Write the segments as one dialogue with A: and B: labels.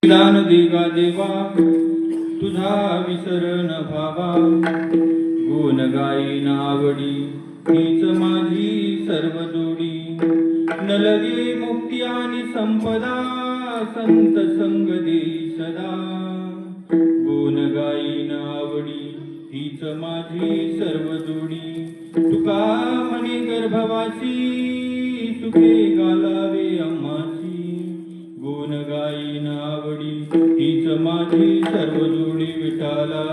A: दान देगा देवा तुझा विसरण भावा, गुण गायीन आवडी हीच माझी सर्व जोडी. न लगे मुक्ती आणि संपदा संत संग देई सदा, गुण गायीन आवडी हीच माझी सर्व जोडी. तुका म्हणे गर्भवासी सुखे गालावे आम्हासी, गुण गायीन आवडी हीच माझी सर्व जोडी. विठाला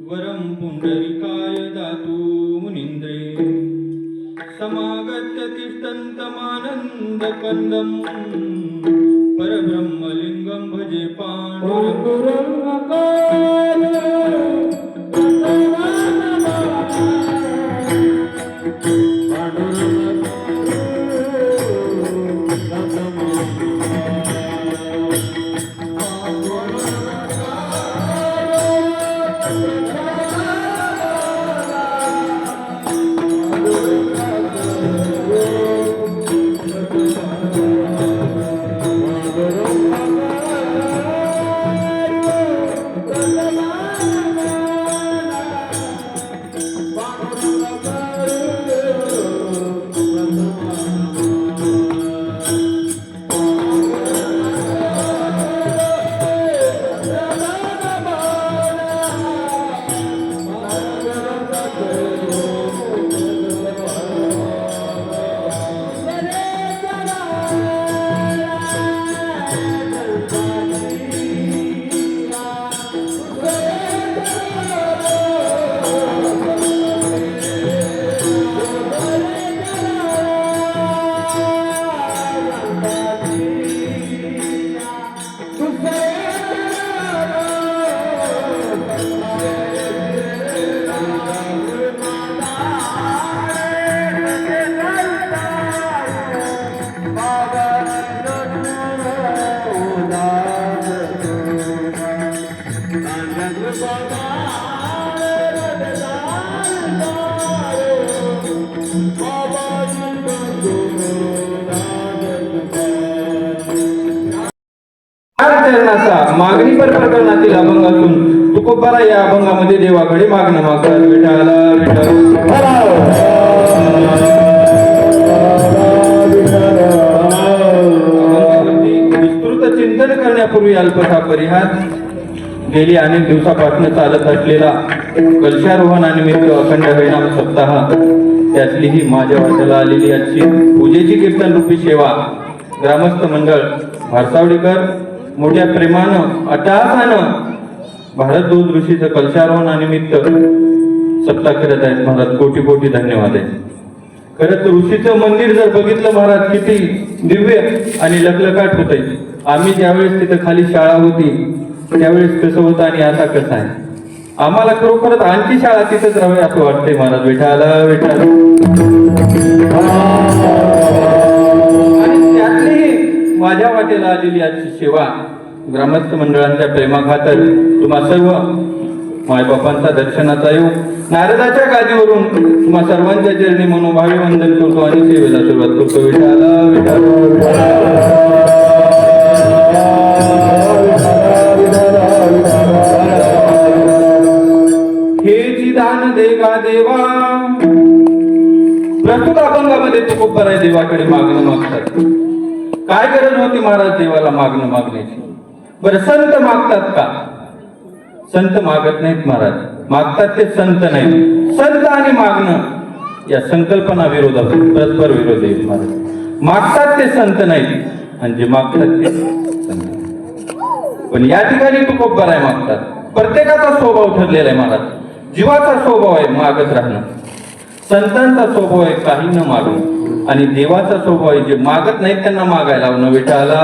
A: वरं पुंडरीकाय दातु मुनीन्द्रे, समागत्य तिष्ठन्तमानन्दकन्दं परब्रह्मलिङ्गं भजे पाण्डुरङ्ग. मागणी पर प्रकरणातील अभंग असून तुकोबारा या अभंगामध्ये देवाकडे मागणं मागतात. विठाला विठ्ठल विस्तृत चिंतन करण्यापूर्वी अल्पसा परिहार. गेली अनेक दिवसापासून चालत असलेला कलशारोहणानिमित्त अखंड हरिनाम सप्ताह, त्यातली ही माझ्या वाट्याला आलेली आजची पूजेची कीर्तन रूपी सेवा ग्रामस्थ मंडळ भारसावडीकर मोठ्या प्रेमानं अट्टहासानं भारत दूत ऋषीचं कलशारोहणानिमित्त सप्ताह करत आहेत. महाराज कोटी कोटी धन्यवाद आहे. खरंच ऋषीचं मंदिर जर बघितलं महाराज किती दिव्य आणि लखलखाट होतंय. आम्ही ज्यावेळेस तिथं खाली शाळा होती त्यावेळेस कसं होतं आणि आता कसं आहे. आम्हाला खरोखरच आणखी शाळा तिथंच राहावी असं वाटतंय महाराज. विठाला विठाल. आणि त्यातली माझ्या वाटेला आलेली आजची सेवा ग्रामस्थ मंडळांच्या प्रेमाखातर तुम्हा सर्व मायबापांचा दर्शनाचा योग नारदाच्या गादीवरून तुम्हा सर्वांच्या चरणी मनोभावे वंदन करतो आणि सेवेला सुरुवात करतो. विठाला विठाल. हेची दान देगा देवा. प्रस्तुत अभंगामध्ये तुकोबारा देवाकडे मागणं मागतात. काय गरज होती महाराज देवाला मागणं मागण्याची? बरं, संत मागतात का? संत मागत नाहीत महाराज. मागतात ते संत नाहीत. संत आणि मागणं या संकल्पना विरोधात परस्पर विरोध आहे महाराज. मागतात ते संत नाहीत आणि जे मागतात ते संत. पण या ठिकाणी तुकोबारा मागतात. प्रत्येकाचा स्वभाव ठरलेला आहे महाराज. जीवाचा स्वभाव आहे मागत राहणं. संतांचा स्वभाव आहे काही न मागून, आणि देवाचा स्वभाव आहे जे मागत नाहीत त्यांना मागायला लावणं. विठाला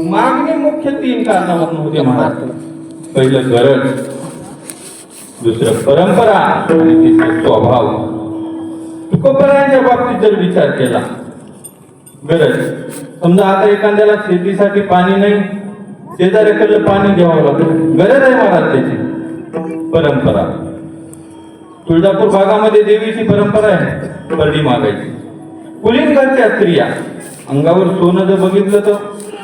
A: मागणी मुख्य 3 कारणावरून होते महाराज. पहिलं गरज, दुसरं परंपरा, आणि तिसरं स्वभाव. तुकोबरायांच्या बाबतीत जर विचार केला, गरज समजा आता एखाद्याला शेतीसाठी पाणी नाही, शेजाऱ्याकडलं पाणी घ्यावं लागतं, गरज आहे महाराज त्याची. परंपरा, तुळजापूर भागामध्ये देवीची परंपरा आहे परडी मागायची. कुलीनघरच्या स्त्रिया अंगावर सोनं जर बघितलं तर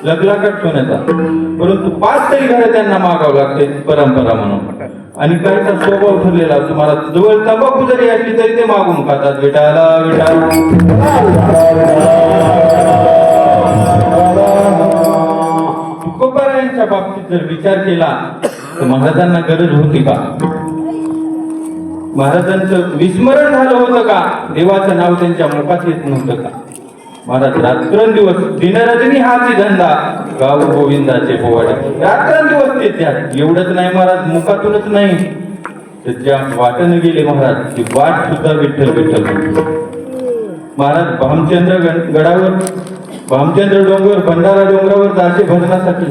A: लखलाखट सोन्याचा, परंतु 5 तरी घरं त्यांना मागावं लागते परंपरा म्हणून. आणि काहीचा स्वभाव ठरलेला असतो महाराज, जवळ तंबाखू जरी असली तरी ते मागून खातात. विठाला विठाला. तुकोबरायांच्या बाबतीत जर विचार केला तर महाराजांना गरज होती का? महाराजांचं विस्मरण झालं होतं का? देवाचं नाव त्यांच्या मुखात येत नव्हतं का? महाराज रात्रंदिवस दिनरजनी हाची धंदा, गाव गोविंदाचे पोवाडे, रात्रंदिवस ते त्यात. एवढंच नाही महाराज, मुखातूनच नाही तर ज्या वाटेने गेले महाराज ती वाट सुद्धा विठ्ठल विठ्ठल म्हणतो. महाराज भामचंद्र गडावर, भामचंद्र डोंगर, भंडारा डोंगरावर जायचे भजनासाठी.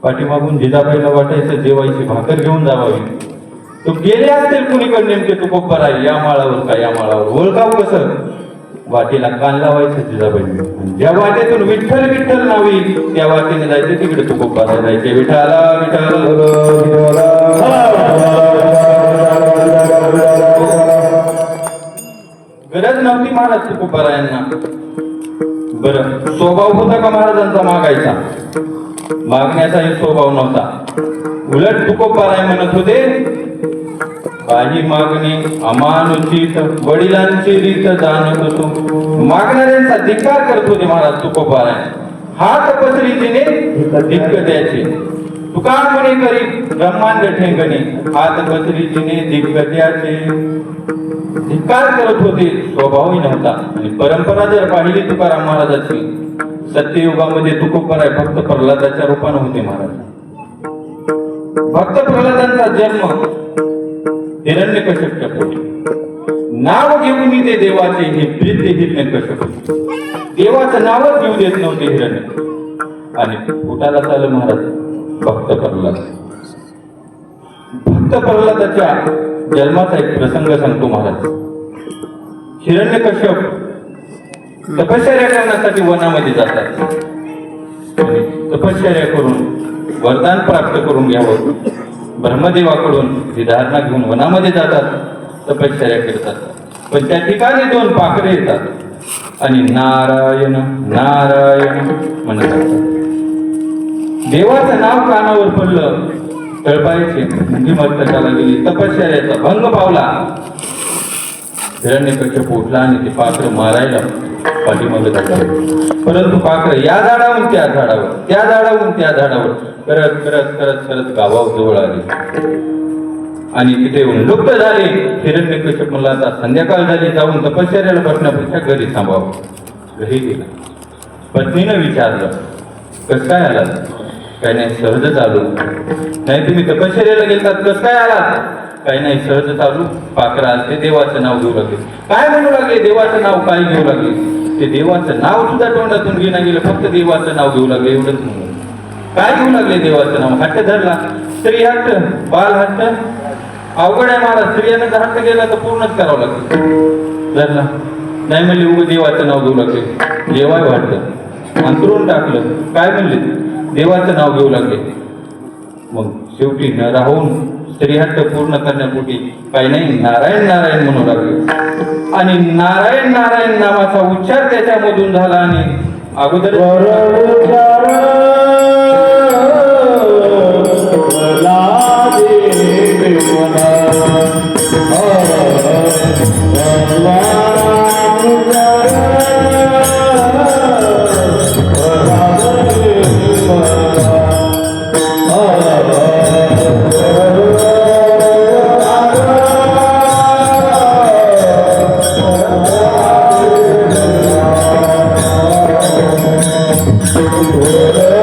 A: पाठीमागून जिजाबाईला वाटायचं देवाईची भाकर घेऊन जावावी. तो गेले असतील कुणीकडे नेमके तुकोबराय, या माळावर का या माळावर, ओळखाव कसं? वाटेला कान लावायचं जिजाबाई. ज्या वाटेतून विठ्ठल विठ्ठल नावी त्या वाटेने जायचे, तिकडे तुकोबराय जायचे. विठाला विठाला. गरज नव्हती महाराज तुकोबरायांना. बरं, स्वभाव होता का महाराजांचा मागायचा? मागण्याचाही स्वभाव नव्हता. उलट तुकोबराय म्हणत होते, काही मागणी अमानुचित, वडिलांची रीत जाणत होतो. मागणाऱ्यांचा धिक्कार करत होते महाराज तुकोबराय. हात पसरीतीने धिक्क द्यायचे. तुका म्हणे करी ब्रह्मांड ठेंगणे, हात पसरीतीने धिक्क द्यायचे. धिक्कार करत होते, स्वभावही नव्हता. आणि परंपरा जर पाहिली तुकाराम महाराजांची, सत्ययुगामध्ये तुकोबराय भक्त प्रल्हादाच्या रूपाने होते महाराज. भक्त प्रल्हादांचा जन्म हिरण्यकश्यपच्या पोटी. नाव घेऊन ते देवाचे हे प्रीत हिरण्यकश्यप. देवाचं नावच घेऊ देत नव्हते हिरण्य. आणि पोटाला चाल महाराज भक्त प्रल्हाद. भक्त प्रल्हादाच्या जन्माचा एक प्रसंग सांगतो महाराज. हिरण्यकश्यप तपश्चर्या करण्यासाठी वनामध्ये जातात. तपश्चर्या करून वरदान प्राप्त करून घ्यावं, ब्रह्मदेवाकडून ही धारणा घेऊन वनामध्ये जातात, तपश्चर्या करतात. पण त्या ठिकाणी 2 पाखरे येतात आणि नारायण नारायण म्हणतात. देवाचं नाव कानावर पडलं, तळपायचे मुंगी मस्तकाला गेली, तपश्चर्याचा भंग पावला. हिरण्यकश्यप उठला आणि ते पाखरं मारायला पाठीमागे जातात. परंतु पाखरं या झाडावरून त्या झाडावर, त्या झाडावरून त्या झाडावर करत करत करत करत गावावर जवळ आले आणि तिथे येऊन लुप्त झाले. हिरण्यकश्यप म्हणला, आता संध्याकाळ झाली, जाऊन तपश्चर्याला बसण्यापेक्षा घरी थांबावं. घरी गेला. पत्नीनं विचारलं, कसं काय आलात? काही नाही, सहजच आलो. नाही, तुम्ही तपश्चर्याला गेलात, कसं काय आलात? काही नाही, सहज चालू. पाखरं आलते, देवाचं नाव घेऊ लागले. काय म्हणू लागले? देवाचं नाव काय घेऊ लागले? ते देवाचं नाव सुद्धा तोंडातून घेणं गेलं, फक्त देवाचं नाव घेऊ लागले, एवढंच म्हणून. काय घेऊ लागले? देवाचं नाव. हट्ट धरला. स्त्री हट्ट, बाल हट्ट, अवघड आहे महाराज. स्त्रियांना जर हट्ट गेला तर पूर्णच करावं लागतं. धरला. नाही म्हणले, उभं देवाचं नाव घेऊ लागले. जेवाय वाटतं, अंतरून टाकलं. काय म्हणले? देवाचं नाव घेऊ लागले. मग शेवटी न राहून स्त्रीहट्ट पूर्ण करण्यापोटी काही नाही, नारायण नारायण म्हणू लागले. आणि नारायण नारायण नावाचा उच्चार त्याच्यामधून झाला. आणि अगोदर
B: Oh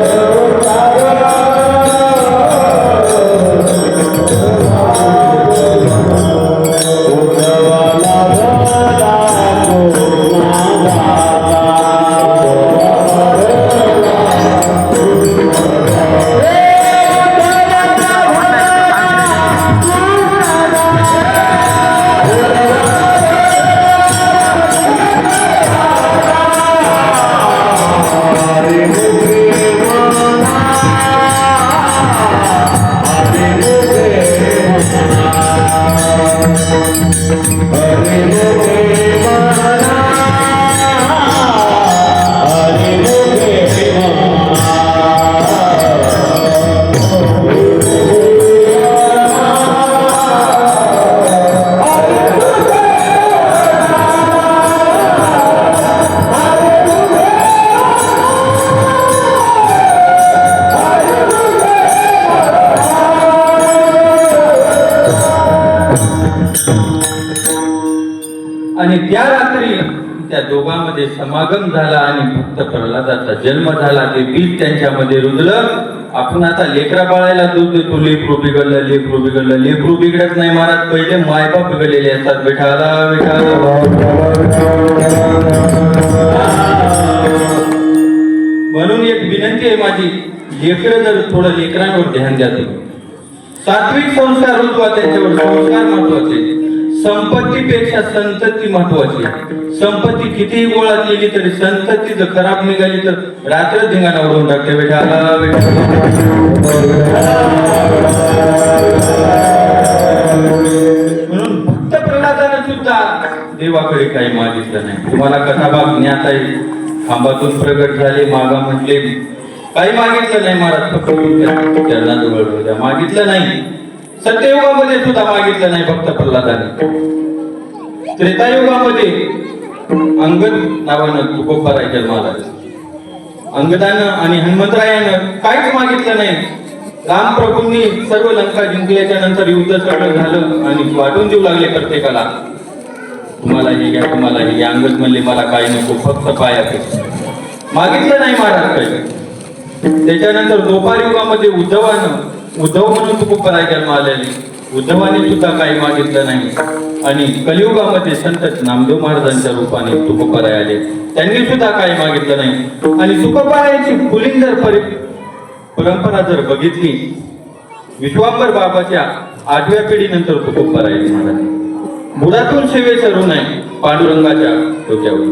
A: आणि त्या रात्री त्या दोघांमध्ये समागम झाला आणि फक्त प्रल्हादाचा जन्म झाला. ते बीज त्यांच्यामध्ये रुजलं. आपण आता लेकरा बाळायला दूध देतो, लेकरू बिघडलं, लेकरू बिघडलं. लेकरू बिघडत नाही महाराज, पहिले मायबाप बिघडलेले असतात. विठाला विठाला. म्हणून एक विनंती आहे माझी, लेकरं जर थोडं लेकरांवर ध्यान द्या. सात्विक संस्कार रुजवा, त्यांच्यावर संस्कार महत्वाचे. संपत्तीपेक्षा संतती महत्वाची. संपत्ती कितीही गोळा केली तरी संतती जर खराब निघाली तर रात्र धिंगाणा उडवून टाकते. बेटाला म्हणून भक्त प्रल्हादानं सुद्धा देवाकडे काही मागितलं नाही. तुम्हाला कथाभाग ज्ञात आहे. खांबातून प्रगट झाले, मागा म्हटले, काही मागितलं नाही महाराज, फक्त चरणाजवळ मागितलं नाही. सत्ययुगामध्ये सुद्धा मागितलं नाही भक्त प्रल्हादाने. त्रेतायुगामध्ये अंगद नावानं तुकोबाराय जन्माला आले. अंगदानं आणि हनुमंतरायानं काहीच मागितलं नाही. रामप्रभूंनी सर्व लंका जिंकल्याच्या नंतर युद्ध सगळं झालं आणि वाटून देऊ लागले प्रत्येकाला, तुम्हाला हे घ्या, तुम्हाला हे घ्या. अंगद म्हणले मला काही नको, फक्त पायाचे. मागितलं नाही महाराज काही. त्याच्यानंतर द्वापार युगामध्ये उद्धव म्हणून तुकोबाराय जन्म आलेले. उद्धवाने सुद्धा काही मागितलं नाही. आणि कलियुगामध्ये संत नामदेव महाराजांच्या रूपाने तुकोबाराय आले. त्यांनी सुद्धा काही मागितलं नाही. आणि तुकोबारायांची पुलिंग जर परंपरा जर बघितली, विश्वांबर बाबाच्या 8व्या पिढीनंतर तुकोबाराय महाराज बुडातून सेवेचं ऋण आहे पांडुरंगाच्या डोक्यावर.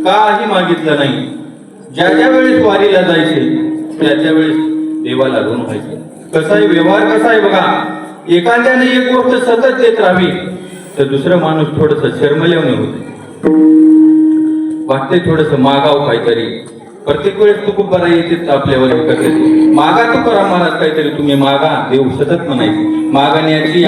A: काही मागितलं नाही. ज्या ज्या वेळेस वारीला जायचे त्या वेळेस देवाला ऋण व्हायचे. कसा आहे व्यवहार, कसा आहे बघा. एखाद्याने एक गोष्ट सतत देत राहावी तर दुसरं माणूस थोडस शर्मल्याने होते, वाटते थोडस मागाव काहीतरी. प्रत्येक वेळेस तुकोबाराय येते आपल्यावर एकत्र, मागा तुकाराम महाराज काहीतरी तुम्ही मागा, देव सतत म्हणायचे. मागण्याची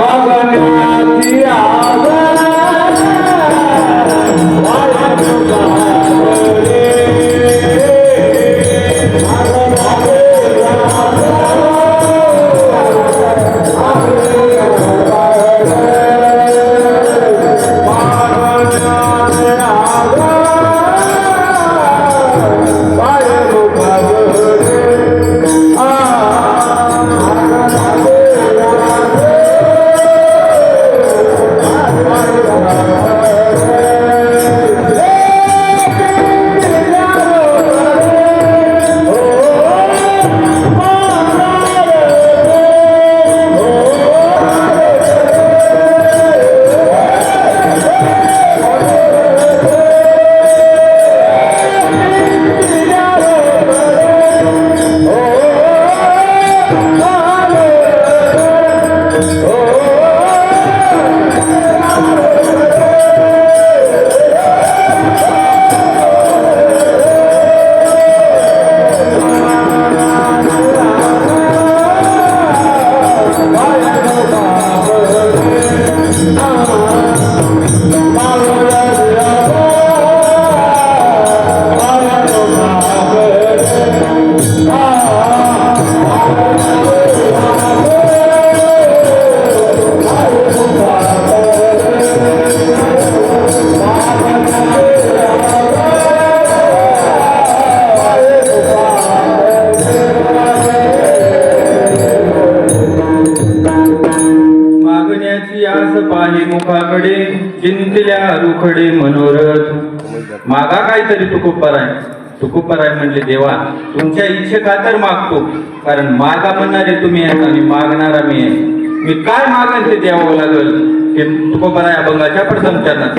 A: मुखाकडे चिंतल्या रुखडे मनोरथ. मागा काहीतरी तुकोबाराय. तुकोबाराय म्हणले देवा तुमच्या इच्छे खातर मागतो, कारण मागा म्हणणारे तुम्ही आहेत आणि मागणारा मी आहे. मी काय मागन ते द्यावं लागल. हे तुकोबाराय अभंगाच्या प्रथम चरणात.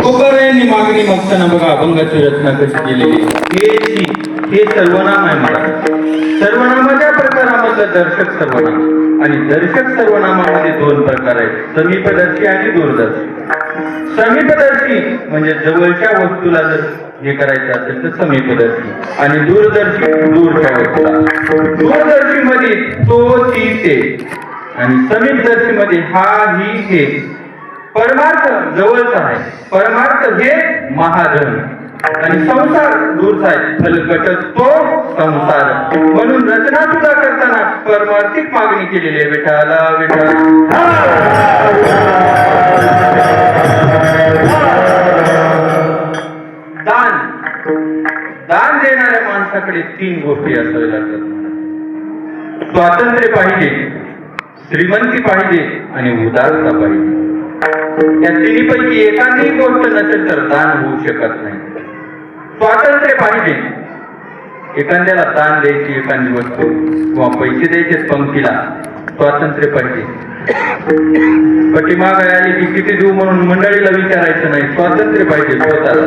A: तुकारायांनी मागणी मागताना बघा अभंगाची रचना कशी केलेली. हे सर्वनाम आहे मला. सर्वनामाच्या प्रकारामधलं दर्शक सर्वनाम आणि दर्शक सर्वनामामध्ये दोन प्रकार आहेत, समीपदर्शी आणि दूरदर्शी. समीपदर्शी म्हणजे जवळच्या वस्तूला जर हे करायचं असेल तर समीपदर्शी, आणि दूरदर्शी दूरच्या वस्तूला. दूरदर्शी मध्ये तो ती ते, आणि समीपदर्शी मध्ये हा ही हे. परमार्थ जवळचा आहे, परमार्थ हे महाधन, आणि संसार दूरचा आहे, फलकट तो संसार. म्हणून रचना सुद्धा करताना परमार्थिक मागणी केलेली आहे. विठाला विठा दान. दान देणाऱ्या माणसाकडे तीन गोष्टी असाव्या लागतात. स्वातंत्र्य पाहिजे, श्रीमंती पाहिजे आणि उदारता पाहिजे. या तिन्हीपैकी एखादी गोष्ट नसेल तर दान होऊ शकत नाही. स्वातंत्र्य पाहिजे, एखाद्याला दान द्यायची एखादी वस्तू किंवा पैसे द्यायचे पंक्तीला, स्वातंत्र्य पाहिजे. पाठीमागे आली की किती देऊ म्हणून मंडळीला विचारायचं नाही, स्वातंत्र्य पाहिजे स्वतःला.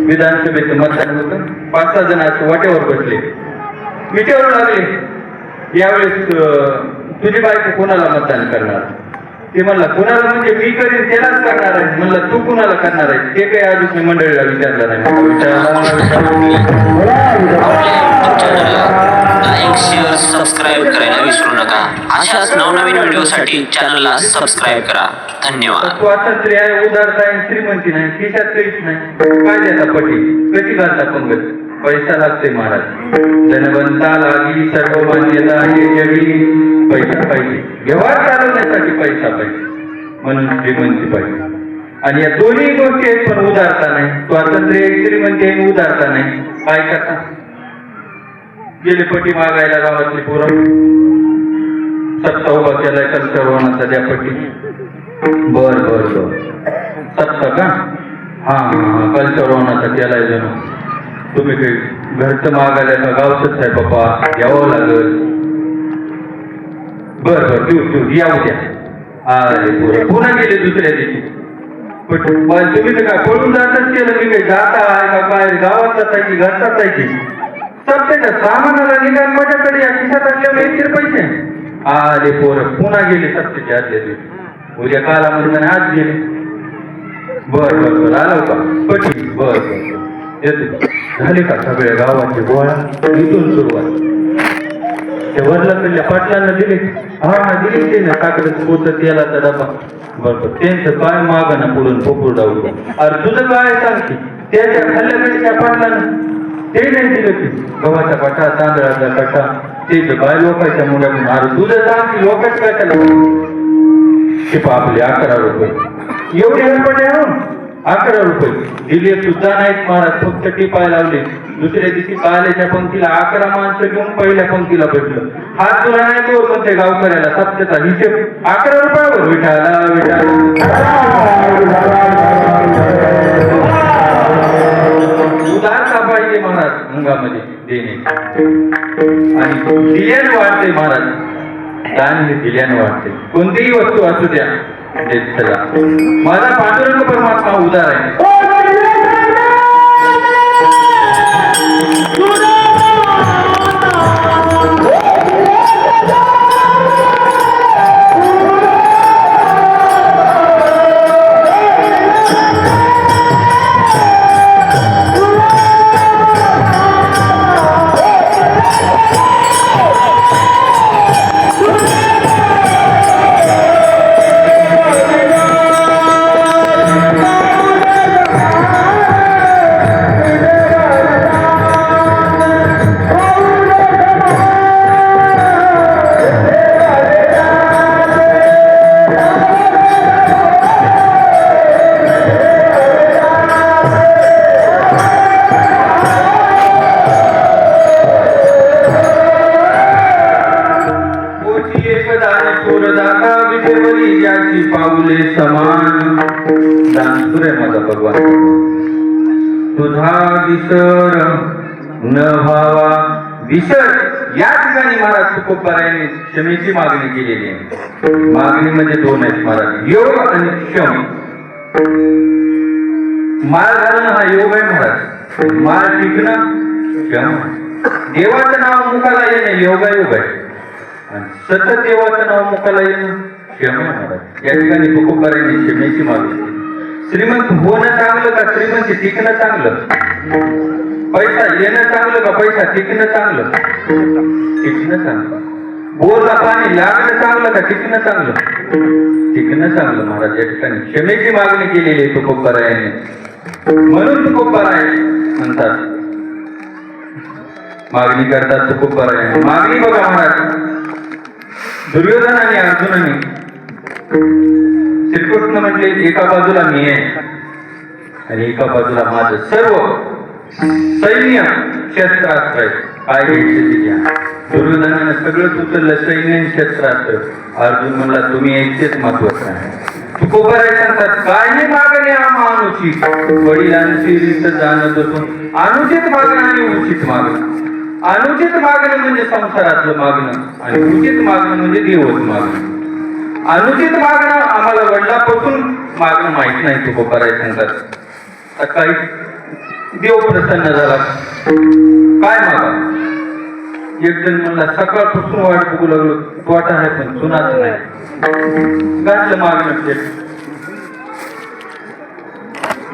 A: विधानसभेचं मतदान होतं, 5-6 जण वाट्यावर बसले, विचारू लागले यावेळेस तुझी बायको कोणाला मतदान करणार. ते म्हणला कुणाला म्हणजे मी करीन त्यालाच करणार आहे. म्हणलं तू कुणाला करणार आहे ते काही अजून मी मंडळीला विचारलं नाही.
B: लाईक शेअर सबस्क्राईब करायला विसरू नका. अशाच नवनवीन व्हिडिओसाठी चॅनलला सबस्क्राईब करा. धन्यवाद.
A: स्वातंत्र्य आहे, उदारता आहे, श्रीमंती नाही, खिशात काहीच नाही. काय द्यायचा पटी, कशी घालता पंगत, पैसा लागते महाराज. धनवंता लागी सर्व मान्यता हे जगी. पैसा पाहिजे, व्यवहार चालवण्यासाठी पैसा पाहिजे, म्हणून श्रीमंती पाहिजे. आणि या दोन्ही गोष्टी आहेत पण उदारता नाही. स्वातंत्र्य श्रीमंती आहे, उदारता नाही. काय करता, गेले पटी मागायला गावातली पोरं. सत्ता उभा केलाय कल्चरवनाचा द्या पटी. बर बर बर सत्ता का, हा कल्चरवनाचा केलाय जण. तुम्ही काही घरचं मागायला का गावचंच आहे बाबा, यावं लागल. बर बर देऊ यावं द्या. अरे पोरं पुन्हा गेले दुसऱ्या दिवशी. तुम्ही तर काय पळून जातच केलं, मी काही जाता आहे का काय, गावात जाताय की घरचाच आहे की. सत्याच्या सामानाला निघाल माझ्याकडे या खिशात असल्यामुळे इतके पैसे. अरे पोरं पुन्हा गेले सत्याच्या आदल्या दिवशी. उद्या काला म्हणजे आज गेले. बर बर बर आलो का पटी. बर बर येतो. झाले का सगळ्या गावाचे गोळा. इथून सुरुवात. त्या वरला पाटलांना दिले. हा दिले ते ना काकडं पोत तेलाचा डबा. बरोबर त्यांचं काय माग ना पुढून पोपूर डावू. अरे तुझं काय सांगते त्याच्या खाल्ल्याकडे त्या पाटलानं ते नाही दिलं की गव्हाचा पाठा तांदळाचा पाठा ते काय लोकांच्या मुलातून. अरे तुझं सांग की लोकांच काय त्याला ते आपले 11 रुपये एवढे हरपटे आणून 11 रुपये दिले सुद्धा नाहीत महाराज. फक्त टिपाय लावले. दुसऱ्या दिवशी काल्याच्या पंक्तीला 11 माणसं घेऊन पहिल्या पंक्तीला बसलं. हात तुला नाही तो पण ते गावकऱ्याला सप्त्याचा हिशेब 11 रुपयावर विठाला उदारता पाहिजे महाराज अंगामध्ये देणे आणि दिल्यानं वाढते महाराज. दान हे दिल्यानं वाढते. कोणतीही वस्तू असू द्या देत चला. माझा पांडुरंग परमात्मा उदार आहे. पाऊले समान दानसुर आहे माझा भगवान. तुझा विसर न भावा विसर. या ठिकाणी महाराज तुकोबारायांनी क्षमेची मागणी केलेली आहे. मागणीमध्ये 2 आहेत महाराज, योग आणि क्षम. माळ घालणं हा योग आहे महाराज. माळ टिकणं क्षम. देवाचं नाव मुखाला येणं योगायोग आहे आणि सतत देवाचं नाव मुखाला येणं क्षम आहे महाराज. या ठिकाणी तुकोबारायांनी क्षमेची मागणी केली. श्रीमंत होणं चांगलं का श्रीमंत टिकणं चांगलं? पैसा येणं चांगलं का पैसा टिकणं चांगलं? टिकणं चांगलं. बोरला पाणी लागणं चांगलं का टिकणं चांगलं? टिकणं चांगलं महाराज. या ठिकाणी क्षमेची मागणी केलेली आहे तुकोबारायांनी. म्हणून तुकोबाराय म्हणतात, मागणी करतात तुकोबारायांनी. मागणी बघा महाराज. दुर्योधन आणि अर्जुनाने श्रीकृष्ण म्हटले एका बाजूला मी आहे आणि एका बाजूला माझं सर्व सैन्य शस्त्रास्त्र आहे. काय घ्यायचे ते घ्या. दुर्योधनानं सगळं उचललं सैन्य आणि शस्त्रास्त्र. अर्जुन म्हणला तुम्ही यायचेच महत्वाचं आहे. तुकोबाराय सांगतात काही मागणे आम्हा अनुचित. वडिलांची रीत जाणत असून अनुचित मागणं आणि उचित मागणं. अनुचित मागणं म्हणजे संसारातलं मागणं आणि उचित मागणं म्हणजे देवच मागणं. अनुचित मागणं आम्हाला वडिलापासून मागणं माहित नाही. तुकोबाराय सांगतात सकाळी देव प्रसन्न झाला काय मागा. एक जण म्हणला सकाळपासून वाट बघू लागलो वाट आहे पण सुनाच नाही. घातलं मागणं.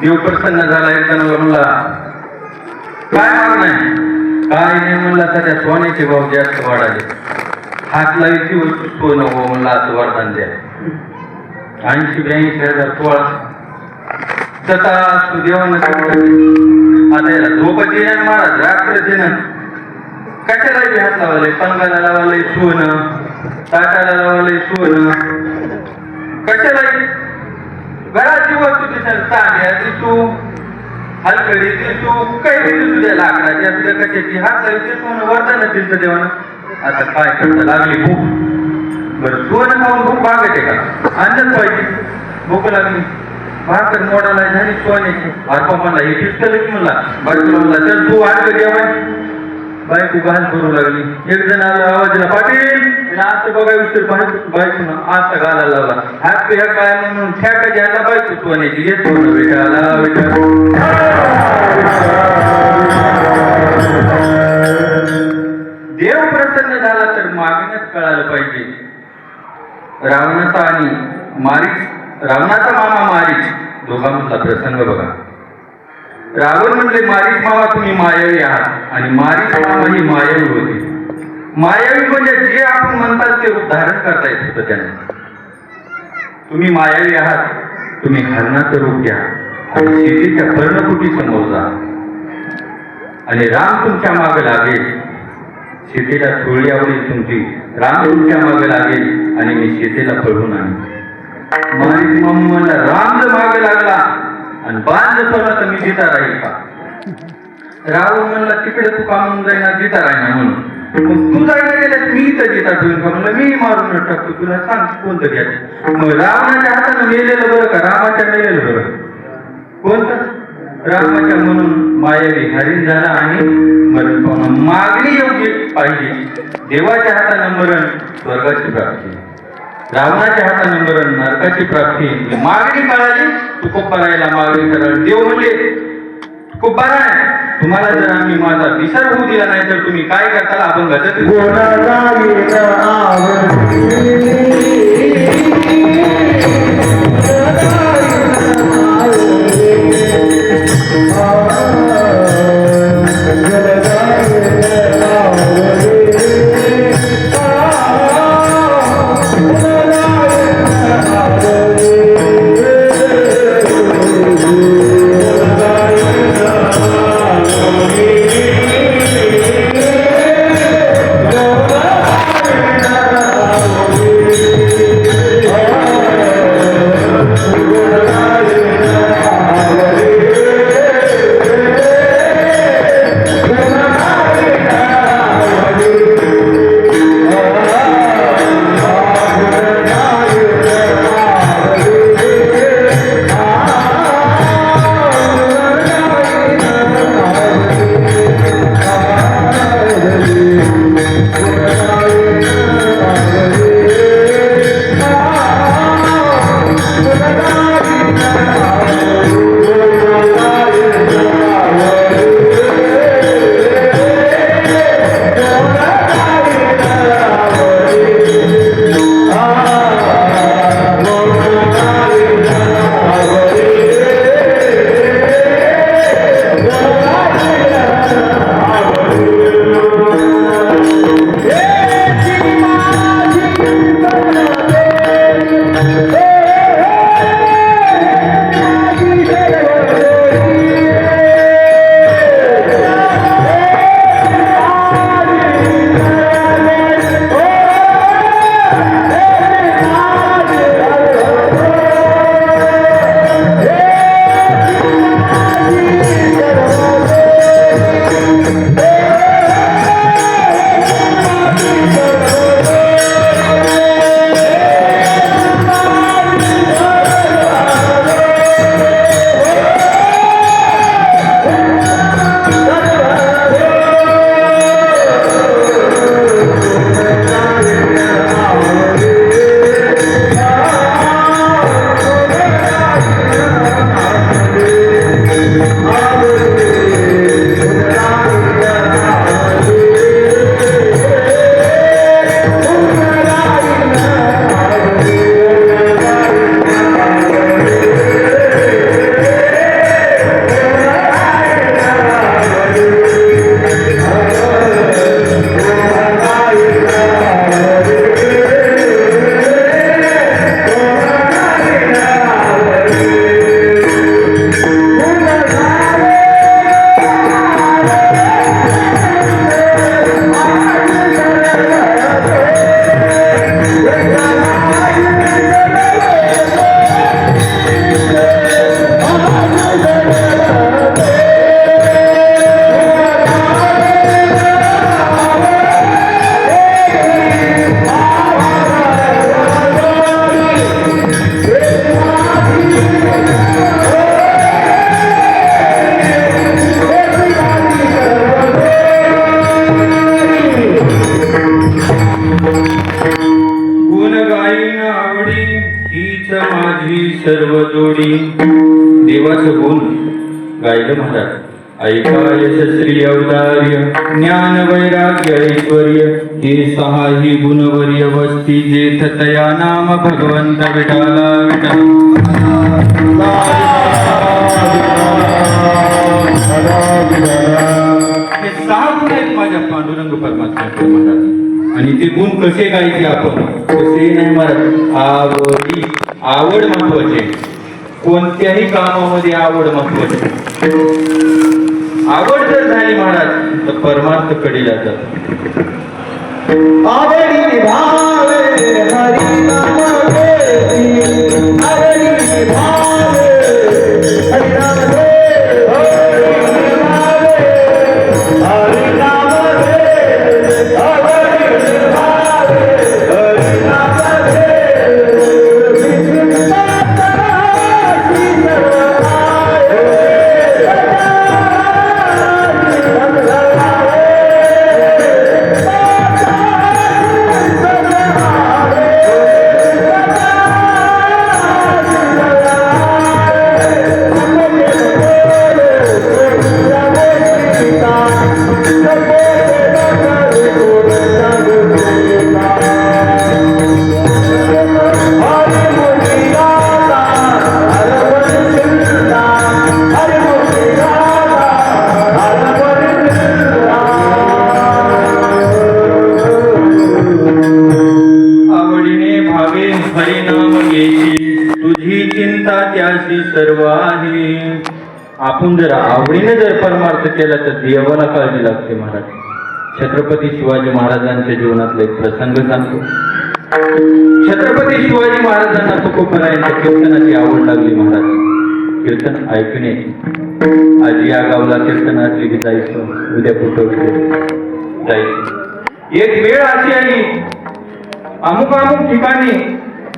A: देव प्रसन्न झाला. एक जणाला म्हणला काय मागणं आहे? काय नाही म्हणला सध्या सोन्याचे भाव जास्त वाढाले. हात लावायची वस्तू सोनं हो म्हणला असं वरदान द्या. 80-82,000 तोळा तथा सुदेवानं आता याला झोपच येणार महाराज. रात्रच येणार. कशाला हात लावाले? पंगाला लावाले सोनं, ताटाला लावाले सोनं. कशाला घराची वस्तू दिसेल चांगल्या दिसू हलकडी दिसू काही दिसू द्या लाकडाची असू द्या कशाची. हात लावायचे सोनं वरदान दिलं देवानं. आता काय करता लागली भूक. बरं सोनं खाऊन भूक भागायचे का? अंदाज पाहिजे. भूक लागली भाकर मोडाला झाली सोन्याची. अर्पा म्हणला हे पिस्तल म्हणला. बायको म्हणला चल तू आठ जेवाय. बायको घाल करू लागली. एक जण आला आवाजला पाटील असं बघा विसर बायको असं घालायला लावला. हात ह्या काय म्हणून ठ्याका घ्यायला बायको सोन्याची येत सोनं भेटायला भेटा. देव प्रसन्न झाला तर मागण्यात कळायला पाहिजे. रावणाचा आणि रावणाचा मामा मारीच दोघांमधला प्रसंग बघा. रावण म्हणले मारीच मामा तुम्ही मायावी आहात आणि मारीच मामा ही मायावी होती. मायावी म्हणजे जे आपण म्हणतात ते रूप धारण करता येत होतं त्यांना. तुम्ही मायावी आहात. तुम्ही हरणाचं रूप घ्या आणि सीतेच्या पर्णकुटी समोर जा आणि राम तुमच्या मागे लागेल. सीतेला चोळी आवडेल तुमची. राम तुमच्या मागे लागेल आणि मी सीतेला पळवून आणेन. मारीच मामा म्हणला राम जर मागे लागला आणि बाण जर पडला तर मी सीता राहील का? रावण म्हणला तिकडे तू कामून जाईना जिता राहिना म्हणून. मग तू जायला गेल्यास मी इथं जिता ठेवून का म्हणलं मी मारून टाकतो तुला सांग कोणतं घ्यायचं. मग रावणाच्या हातानं मेलेलं बरं का रामाच्या मेलेलं बरं? कोणतं? रामाच्या म्हणून मायावी हरिण झाला आणि मरण पावणं. मागणी योग्य पाहिजे. देवाच्या हातानं मरण स्वर्गाची प्राप्ती, रावणाच्या हातानं मरण नरकाची प्राप्ती. मागणी कळाली तुकोबारायला मागणी कराल. देव म्हणले तुकोबाराय तुम्हाला जर आम्ही माझा विसर होऊ दिला नाही तर तुम्ही काय करताल अभंगाचं. सर्व जोडी. देवाचं गुण गायलं महाराज. ऐका यशस्वी औदार्य ज्ञान वैराग्य ऐश्वर्य हे सहाही गुणवर्य वस्ती जेथ तया नाम भगवंत विठाला विठ्ठल. हे सहा गुण आहेत माझ्या पांडुरंग परमात्म्याचे महाराज. आणि ते गुण कसे गायचे आपण? कसे नाही महाराज. आवड महत्वाची. कोणत्याही कामामध्ये आवड महत्वाची. आवड जर झाली महाराज तर परमार्थ कडे जातात. आवडी भावे हरी नाम घेती, आवडी भावे हरी नाम घेती, हरी भावे हरिनाम घेशी तुझी चिंता त्याशी सर्व आहे. आपण जर आवडीने जर परमार्थ केला तर देवाला काळजी लागते महाराज. छत्रपती शिवाजी महाराजांच्या जीवनातला एक प्रसंग सांगतो. छत्रपती शिवाजी महाराजांना तुकोबरायांच्या कीर्तनाची आवड लागली महाराज. कीर्तन ऐकून यायची. आजी या गावला कीर्तन असली की जायचं, उद्या कुठं जायचं. एक वेळ अशी आली, अमुक अमुक ठिकाणी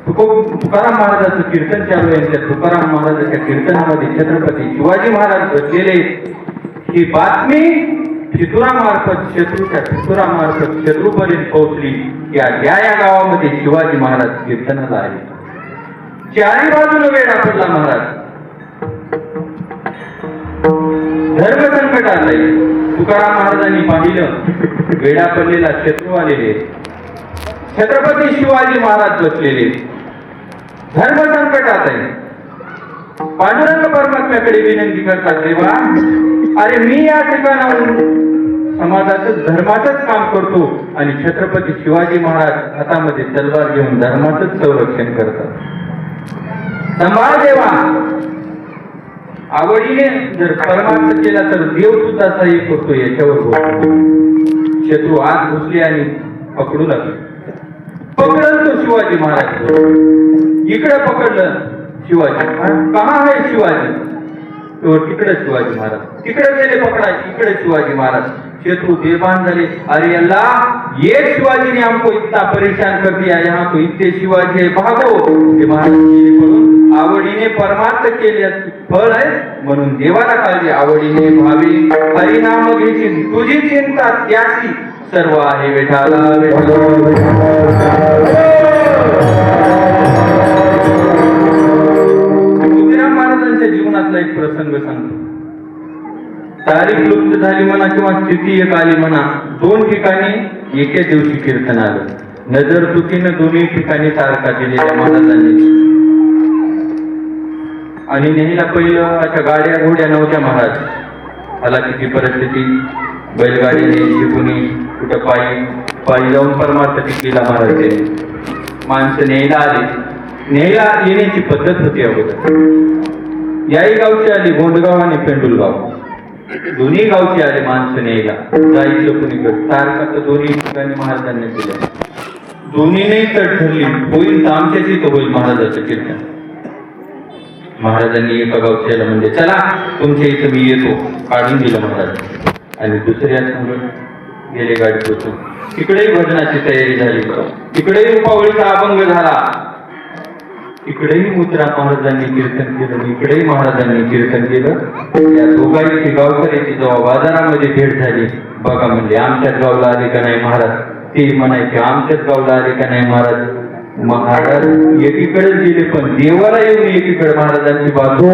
A: तुकाराम महाराजांचं कीर्तन चालू आहे. त्या तुकाराम महाराजांच्या कीर्तनामध्ये छत्रपती शिवाजी महाराज बसलेले. ही बातमी फितुरामार्फत शत्रूपर्यंत पोहोचली. या गावामध्ये शिवाजी महाराज कीर्तनाला आले. चारी बाजूला वेढा पडला महाराज. धर्म संकट आलंय. तुकाराम महाराजांनी पाहिलं वेढा पडलेला शत्रू आलेले. छत्रपती शिवाजी महाराज बसलेले. धर्म संकटात आहे. पांडुरंग परमात्म्याकडे विनंती करतात, देवा अरे मी या ठिकाणाहून समाजाचं धर्माचंच काम करतो आणि छत्रपती शिवाजी महाराज हातामध्ये तलवार घेऊन धर्माचंच संरक्षण करतात. संभाळ देवा. आवडीने जर परमार्थ केला तर देव सुद्धा सहाय्य करतो याच्यावर बोलतो. शत्रू आत घुसले आणि पकडू लागले. पकडलं तो शिवाजी महाराज. इकडे पकडलं शिवाजी. कहा आहे शिवाजी? तो तिकडे शिवाजी महाराज. तिकडे गेले पकडा, इकडे शिवाजी महाराज. शत्रु बेभान झाले. अरे अल्लाह, ये शिवाजी ने हमको इतना परेशान कर दिया, यहाँ तो इतने शिवाजी है, भागो. ते महाराज गेले पळून. आवडीने परमार्थ केले फळ आहे म्हणून देवाला काळजी आवडीने भावी. हरिनाम घेशी तुझी चिंता त्याची सर्व आहे. विठाला तुकाराम महाराजांच्या जीवनातला एक प्रसंग सांगतो. तारीख लुप्त झाली म्हणा किंवा स्थिती एक आली म्हणा, दोन ठिकाणी एके दिवशी कीर्तन आलं. नजर चुकीनं दोन्ही ठिकाणी तारखा दिलेल्या महाराजांनी. आणि नेहमीला पहिलं अशा गाड्या घोड्या नव्हत्या महाराज. हालाकीची परिस्थिती, बैलगाडीने शिकूनी कुठं पायी जाऊन परमार्थ केला महाराज. माणसं न्यायला आली. न्यायला येण्याची पद्धत होती अगोदर. याही गावची आली गोंडगाव आणि पेंडुलगाव. दोन्ही गावची आले माणसं न्यायला. जायचं कुणीकडे. तारखा तर दोन्ही ठिकाणी महाराजांनी केलं. दोन्हीने तट ठरली. होईल तर आमच्याच इथं होईल महाराजाचं कीर्तन. महाराजांनी एका गावच्याला म्हणजे चला तुमच्या इथं मी येतो. काढून दिलं महाराज आणि दुसऱ्या संघ गेले गाडी पोचून. तिकडेही भजनाची तयारी झाली. तिकडेही पावळीचा अभंग झाला. इकडेही मुद्रा महाराजांनी कीर्तन केलं. इकडेही महाराजांनी कीर्तन केलं. या दोघांची गावकऱ्याची जेव्हा बाजारामध्ये भेट झाली, बघा म्हणले आमच्याच गावला आले का नाही महाराज? ते म्हणायचे आमच्याच गावला आले का नाही महाराज? महाराज एकीकडे गेले पण देवाला येऊन एकीकडे महाराजांची बाजू.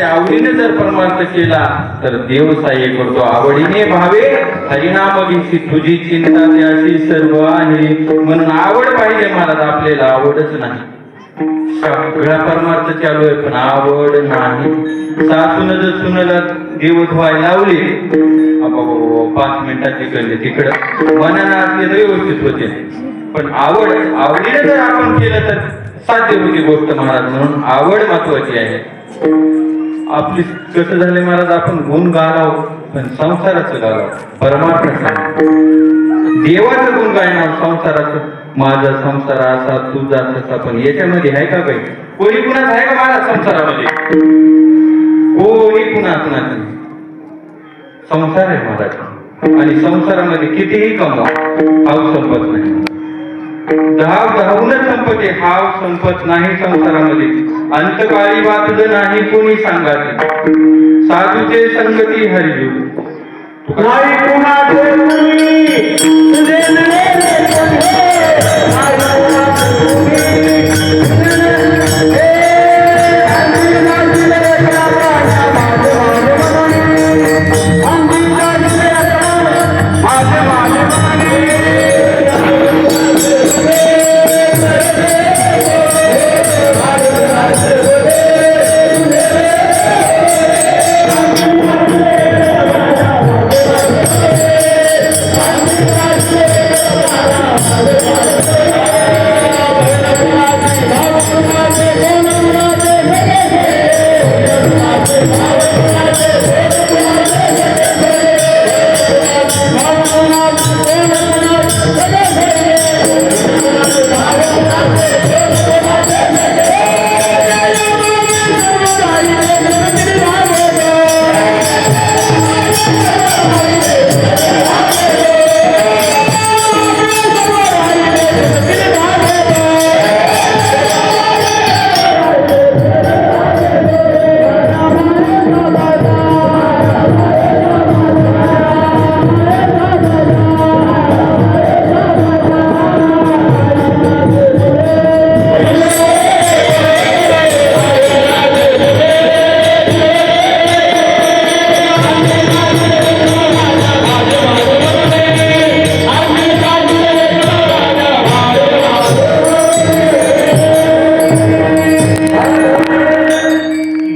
A: आवडीने जर परमार्थ केला तर देव सहाय्य करतो. आवडीने भावे हरिनाम घेशी तुझी चिंता त्याशी सर्व आहे. म्हणून आवड पाहिजे महाराज. आपल्याला आवडच नाही. सगळा परमार्थ चालू आहे पण आवड नाही. सासून जर सुनेला देव धुवायला लावले 5 मिनिटात तिकडले तिकडं मनानं असले तर व्यवस्थित होते. पण आवडीने जर आपण केलं तर साध्य होती गोष्ट महाराज. म्हणून आवड महत्वाची आहे. आपली कसं झाले महाराज, आपण गुण गालाव पण संसाराचं गालाव. परमार्थाचं देवाचं गुण गायनाव संसाराचं. माझा संसार असा तुझा तसा. पण याच्यामध्ये आहे का काही? कोणी कुणाच आहे का माझ्या संसारामध्ये? कोणी कुणाचं संसार आहे महाराज. आणि संसारामध्ये कितीही कमवा हाव संपत नाही. धावूनच संपते हाव संपत नाही संसारामध्ये. अंतकाळी वाचलं नाही कोणी सांगाते. साधूचे संगती हरिजू नाही कुणाचे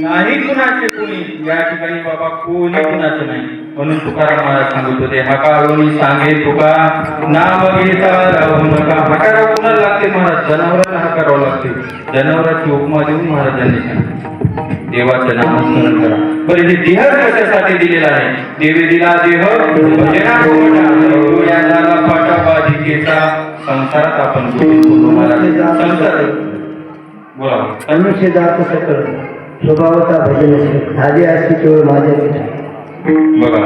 A: नाही कुणाचे कुणी या ठिकाणी बाबा कोणी कुणाचे नाही. म्हणून तुकाराम महाराज सांगत होते हकारोनी सांगे तुका नाम घेता राहू नका. हकाराव कुणाला लागते महाराज? जनावराला हकारावं लागते. जनावराची उपमा देऊन महाराजांनी सांगितलं देवाचं नामस्मरण करा. बरं हे देह कशासाठी दिलेला आहे? देवी दिला देह भजना गोमटा या झाला पाटा बाधिकेचा. संसारात आपण बोलतो महाराज संसार बोला
C: मनुष्य जात सकळ स्वभावता भजन झाले असते केवळ माझ्या
A: बघा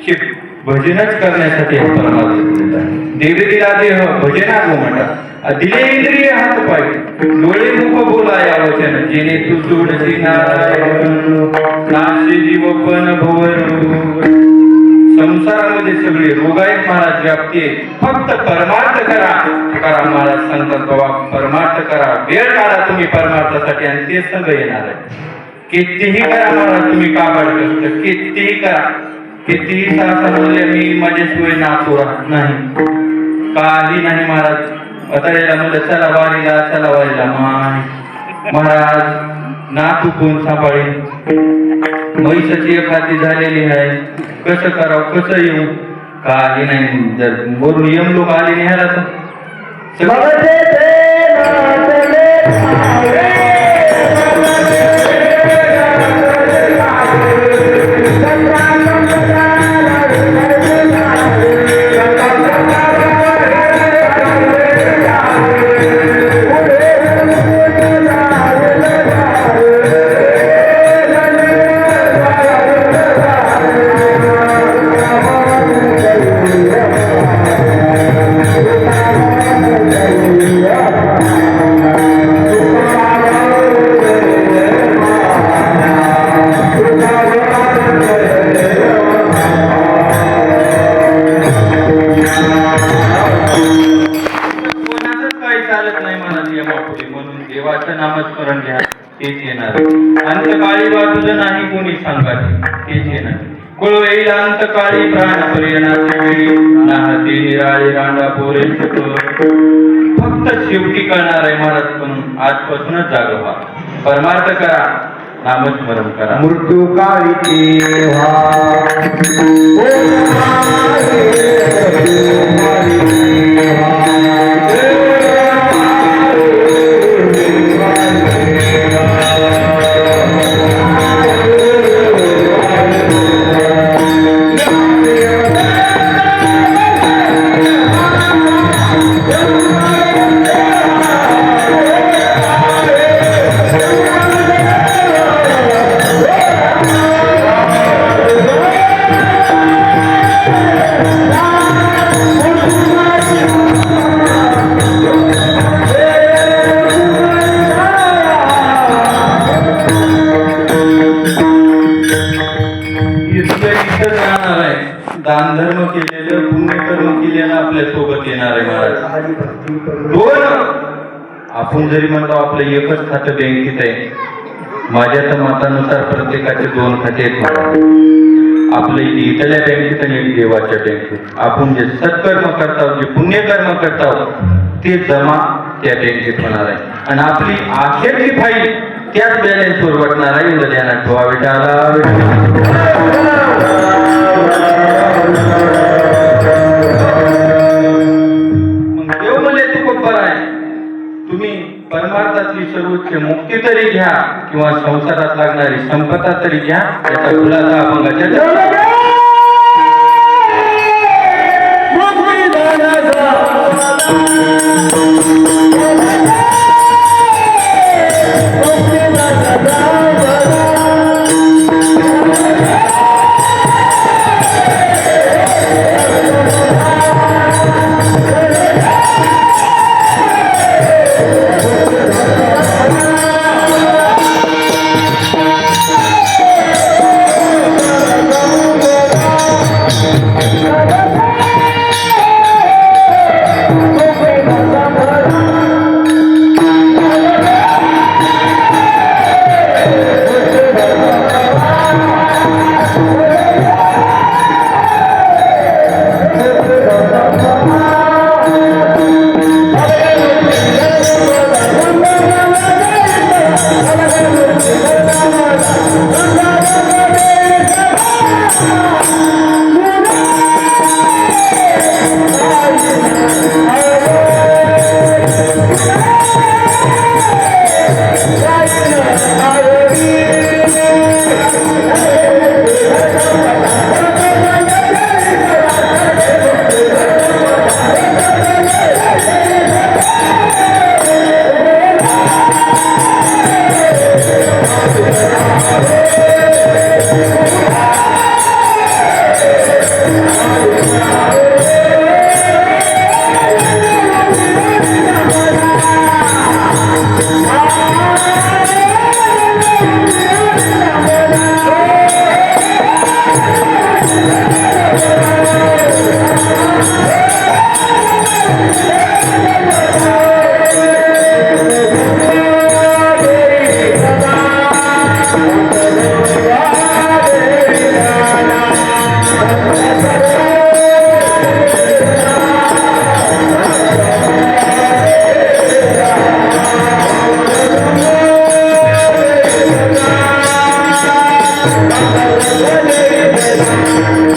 A: शिव भजनच करण्यासाठी हा परमात्मा देवी दिला देह भजना गोमटा दिले इंद्रिय हात पाय डोळे मुख बोला या वचन जेणे तू सोडची नारायण नाशी जीवपण भवर. संसारामध्ये सगळे रोग आहेत महाराज व्याप्ती. फक्त परमार्थ करा. तुकाराम महाराज सांगतात बाबा परमार्थ करा. वेळ काढा तुम्ही परमार्थासाठी आणि ते सगळं येणार आहे. कितीही करा महाराज तुम्ही काबाड कष्ट कितीही करा. कितीही शासन म्हणले मी माझे सोय नाचू राहत नाही काही नाही महाराज. अतळेला म्हणलं चला वारीला माय महाराज नातू कोण सांभाळेल? म्हैसाची एखादी झालेली आहे कसं करावं कसं येऊ काही नाही. जर वरून यम लोक आले न्यायला तर नामस्मरण घ्या तेच येणार. अंतकाळी वा तुझं नाही कोणी सांगायचे तेच येणार. कुळ येईल अंतकाळी प्राण पर्यनाची वेळी नाहते निराळे रांडा पोरे फक्त शेवटी कळणार आहे महाराज. म्हणून आजपासूनच जाग व्हा. परमार्थ करा नामस्मरण करा.
C: मृत्यू काळी
A: दान धर्म केलेलं पुण्यकर्म केलेलं आपल्या सोबत येणार आहे महाराज. दोन आपण जरी म्हणतो आपलं एकच खातं बँकेत आहे. माझ्या तर मतानुसार प्रत्येकाचे दोन खाते आहेत महाराज. आपलं इथल्या बँकेत आणि एक देवाच्या बँकेत. आपण जे सत्कर्म करतो जे पुण्यकर्म करतो ते जमा त्या बँकेत होणार आहे आणि आपली आशेची फाईल त्याच बॅलन्सवर वाटणार आहे. एवढं ध्यानात ठेवा. मग देव म्हणले तू खूप बरं आहे. तुम्ही परमार्थातली सर्वोच्च मुक्ती तरी घ्या किंवा संसारात लागणारी संपदा तरी घ्या. याचा खुलासा अभंगाच्या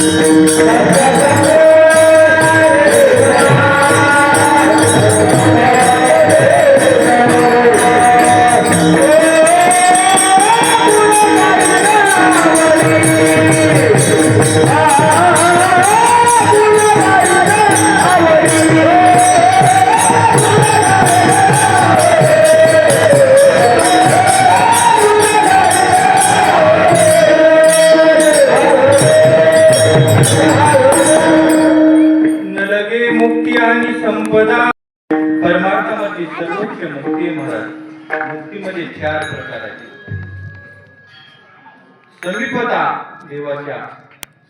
A: न लगे मुक्ती आणि संपदा परमार्थामध्ये सर्वोच्च मुक्ती आहे महाराज. मुक्तीमध्ये 4 प्रकार आहेत. समीपता देवाच्या,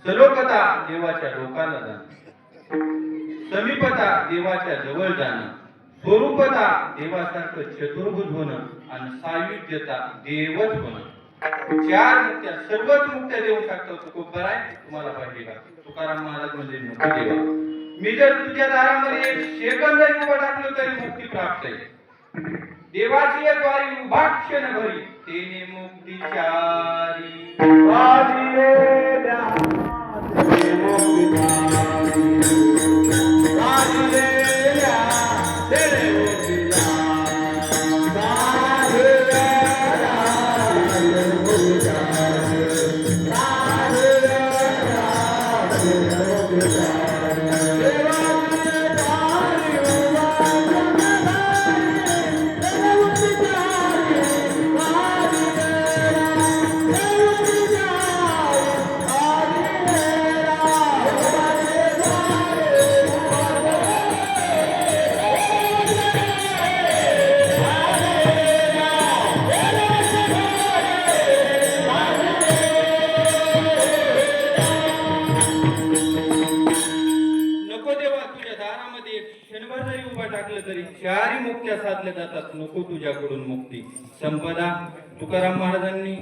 A: सलोकता देवाच्या लोकाला जाणं, समीपता देवाच्या जवळ जाणं, स्वरूपता देवासारखं चतुर्भुज होणं आणि सायुज्यता देवच होणं. 4 मुक्त्या, सर्वच मुक्त्या देऊ शकतो. तुकोबर आहे, तुम्हाला पाहिजे का? तुकाराम महाराज म्हणजे मुक्ती देवा. मी जर तुझ्या दारामध्ये 1 सेकंद उभं टाकलो तरी मुक्ती प्राप्त आहे. देवाची एक वारी उभा क्षण भरी तेने मुक्ती चारी. तरी 4 मुक्त्या साधल्या जातात. नको तुझ्याकडून मुक्ती. संपदा तुकाराम महाराजांनी,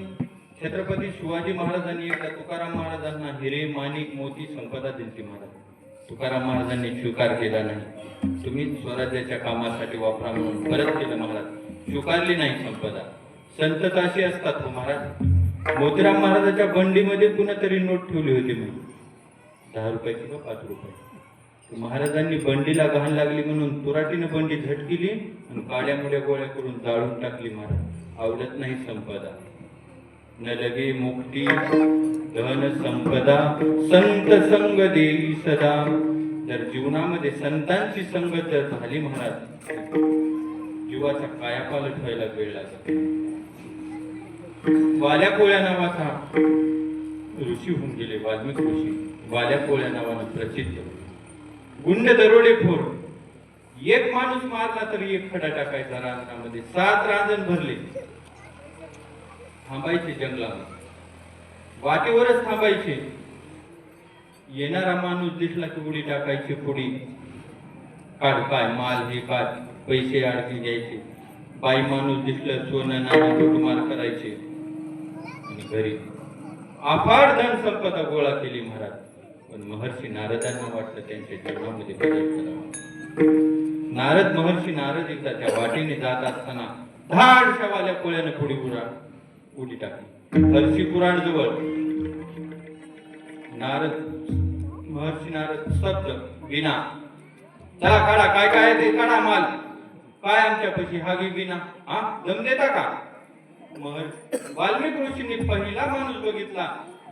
A: छत्रपती शिवाजी महाराजांनी एकदा तुकाराम महाराजांना हिरे, माणिक, मोती संपदा दिली. महाराज तुकाराम महाराजांनी स्वीकार केला नाही. तुम्ही स्वराज्याच्या कामासाठी वापरा म्हणून परत केलं महाराज. स्वीकारली नाही संपदा. संत काशी असतात हो महाराज. मोतीराम महाराजांच्या बंडीमध्ये कुणीतरी नोट ठेवली होती म्हणून 10 रुपयाची का 5 रुपये. महाराजांनी बंडीला घाण लागली म्हणून तुराटीनं बंडी झटकिली आणि काळ्या मुड्या गोळ्या करून जाळून टाकली. महाराज आवडत नाही संपदा. न लगे मुक्ती धन संपदा संत संग देई सदा. जर जीवनामध्ये संतांची संगत जर झाली महाराज, जीवाचा कायापालट व्हायला वेळ लागतो. वाल्या कोळ्या नावाचा ऋषी होऊन गेले, वाल्मिक ऋषी. वाल्या कोळ्या नावानं प्रसिद्ध. गुंड दरोडेखोर. एक माणूस मारला तरी 1 खडा टाकायचा रांजणामध्ये. 7 रांजण भरले. थांबायचे जंगलामध्ये, वाटेवरच थांबायचे. येणारा माणूस दिसला की उडी टाकायची. पुढी काढ, काय माल हे काढ, पैसे आडकी द्यायचे. बाई माणूस दिसलं सोनं नाणं लुटमार करायचे आणि घरी अफाट धन संपदा गोळा केली महाराज. पण महर्षी नारदांना वाटलं त्यांच्या जीवनामध्ये बदल करावा. नारद, महर्षी नारद एकदा त्या वाटेने जात असताना धाडशा वाल्या कोळ्यानं पुढे उडी टाकली. हर्षी पुराण जवळ नारद, महर्षी नारद शब्द विना. चला काढा, काय काय ते काढा माल. काय आमच्यापाशी हागी विना, हा दम देता का? वाल्मिक ऋषींनी पहिला माणूस बघितला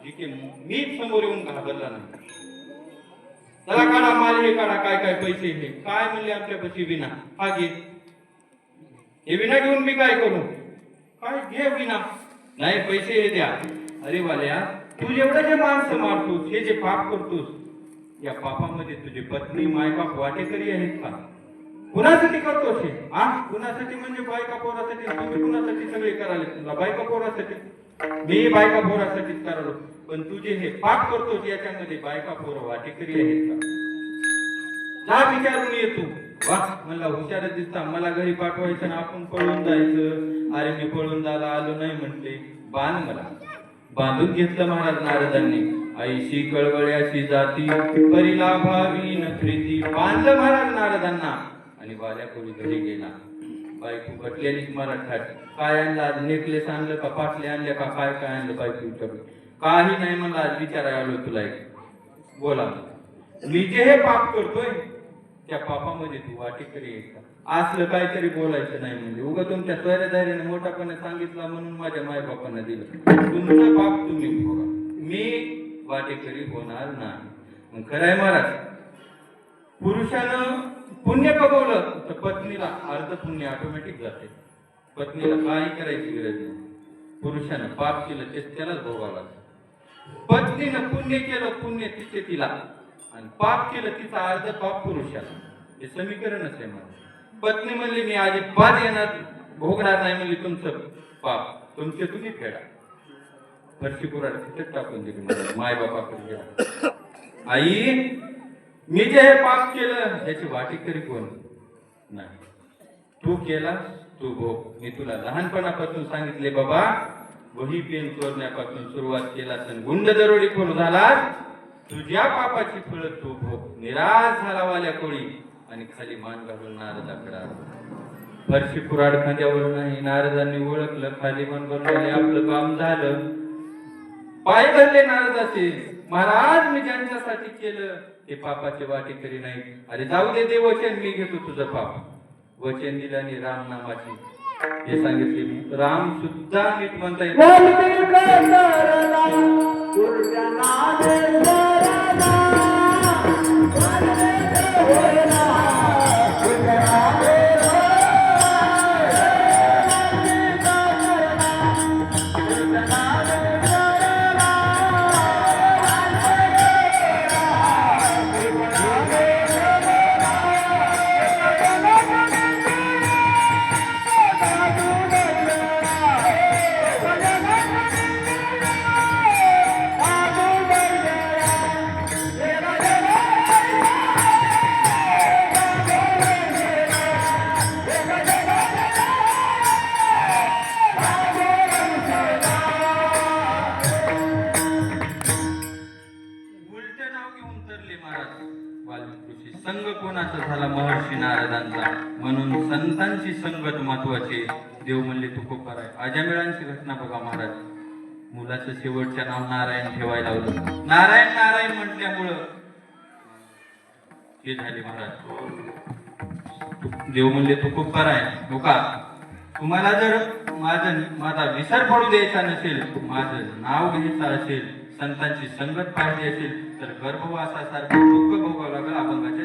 A: जिथे मीच समोर येऊन घाबरला नाही. चला काढा माल, हे काढा, काय काय पैसे हे. काय म्हणले आमच्यापाशी विना, हा घे. हे विना घेऊन मी काय करू? काय घे विना. नाही पैसे हे द्या. अरे वाल्या, तू एवढं जे माणसं मारतोस, हे जे पाप करतोस, या पापामध्ये तुझी पत्नी मायबाप वाटेकरी आहेत का? कुणासाठी करतोस हे? कुणासाठी म्हणजे बायका पोरासाठी. तुम्ही कुणासाठी सगळे कराले? तुला बायका पोरासाठी. मी बायका पोरासाठीच करालो. पण तुझे हे पाप करतोस याच्यामध्ये बायका पोर वाटेकरी आहेत का? जा विचारून येतो. वा मला हुशार दिसता. मला घरी पाठवायचं ना आपण पळून जायचं. अरे मी पळून जायला आलो नाही म्हटले. बांध मला. बांधून घेतलं महाराज नारदांनी. ऐशी कळवळ्याची जाती परिला भावी न प्रीती. बांधलं महाराज नारदांना आणि वाल्या कोळी घरी गेला. बायको घटलेलीच मराठात. काय आणलं आज? नेकलेस आणलं का? पाटले आणले का? काय काय आणलं? बायको विचारलं. काही नाही, मला आज विचारायला आलो तुला. बोला. मी जे हे पाप करतोय त्या पापामध्ये तू वाटेकरी आहे का? असलं काहीतरी बोलायचं नाही. म्हणजे उगा तुमच्या स्वैरधारीने मोठापणे सांगितलं म्हणून माझ्या मायबापांना दिलं. तुमचं पाप तुम्ही भोगा, मी वाटेकरी होणार नाही. मग खरंय महाराज, पुरुषानं पुण्य कमवलं तर पत्नीला अर्ध पुण्य ऑटोमॅटिक जाते. पत्नीला काही करायची गरज नाही. पुरुषानं पाप केलं तेच त्यालाच भोगावं लागतं. पत्नीनं पुण्य केलं, पुण्य तिचे तिला, आणि पाप केलं तिचा अर्ध पाप पुरुषाला. हे समीकरणच आहे मला. पत्नी म्हणली मी अजिबात येणार भोगणार नाही, म्हणली तुमचं पाप तुमचे तुम्ही फेडा. फरशी पुराड तिथेच टाकून दिली मला. माय बापाकडे गेला. आई, मी जे हे पाप केलं त्याची वाटेकरी कोण नाही. तू केला तू भोग. मी तुला लहानपणापासून सांगितले बाबा, वही पेन चोरण्यापासून सुरुवात केला तर गुंड दरोडेखोर झालास. तुझ्या पापाची फळं तू भोग. निराश झाला वाल्या कोळी आणि खाली मान घालून नारदाकडे आला. फरशी कुराड खांद्यावर नाही. नारदांनी ओळखलं, खाली मान घालून आपलं काम झालं. पाय धरले नारदाचे. महाराज, मी ज्यांच्यासाठी केलं ते पापाचे वाटेकरी नाही. अरे जाऊ दे, दे वचन, मी घेतो तुझं पाप. वचन दिलं आणि राम नामाची हे सांगितले मी. राम सुद्धा नीट म्हणता येत. संघ कोणाचा झाला? महर्षी नारदांचा. म्हणून संतांची संगत महत्वाची. देव म्हणले तू खूप आहे. अजामिळांची घटना बघा महाराज. मुलाचं शेवटच्या नाव नारायण ठेवायला लावलं. नारायण नारायण म्हटल्यामुळं हे झाले महाराज. देव म्हणले तू खूप आहे. हो का? तुम्हाला जर माझा विसर पडू द्यायचा नसेल, माझं नाव घ्यायचं असेल, संतांची संगत पाहिजे असेल, तर गर्भवासासारखं दुःख भोगावं लागेल. अभंगाचे